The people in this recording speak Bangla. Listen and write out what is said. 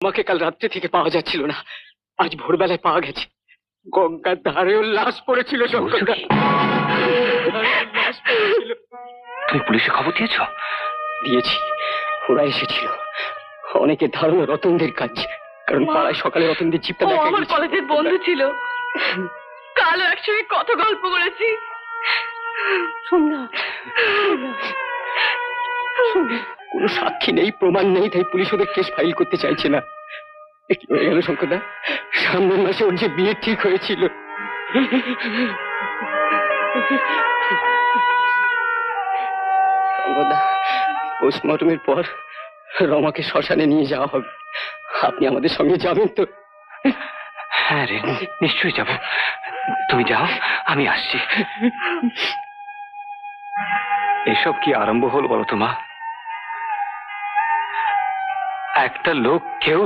আমাকে কাল রাত্রে থেকে পাওয়া যাচ্ছিল না, আজ ভোরবেলায় পাওয়া গেছে। গঙ্গার ধারেও লাশ পড়েছিল শঙ্করদা। তুমি পুলিশে খবর দিয়েছ? দিয়েছি, ওরা এসেছিল। অনেকের ধারণা রতনদের কাজ, কারণ পাড়ায় সকালে রতনদের জিপটা দেখা আমার গেছে। কলেজের বন্ধু ছিল, কালও একসঙ্গে কত গল্প করেছি। কোনো সাক্ষী নেই, প্রমাণ নেই, তাই পুলিশ ওদের কেস ফাইল করতে চাইছে না। কি হয়ে গেল শঙ্করদা? সামনের মাসে ওর যে বিয়ে ঠিক হয়েছিল। শঙ্করদা, পোস্টমর্টমের পর রমাকে শ্মশানে নিয়ে যাওয়া হবে। আপনি আমাদের সঙ্গে যাবেন তো? হ্যাঁ রে, নিশ্চয়ই যাব। তুমি যাও, আমি আসছি। এসব কি আরম্ভ হল বলো তো মা? একটা লোক কেউ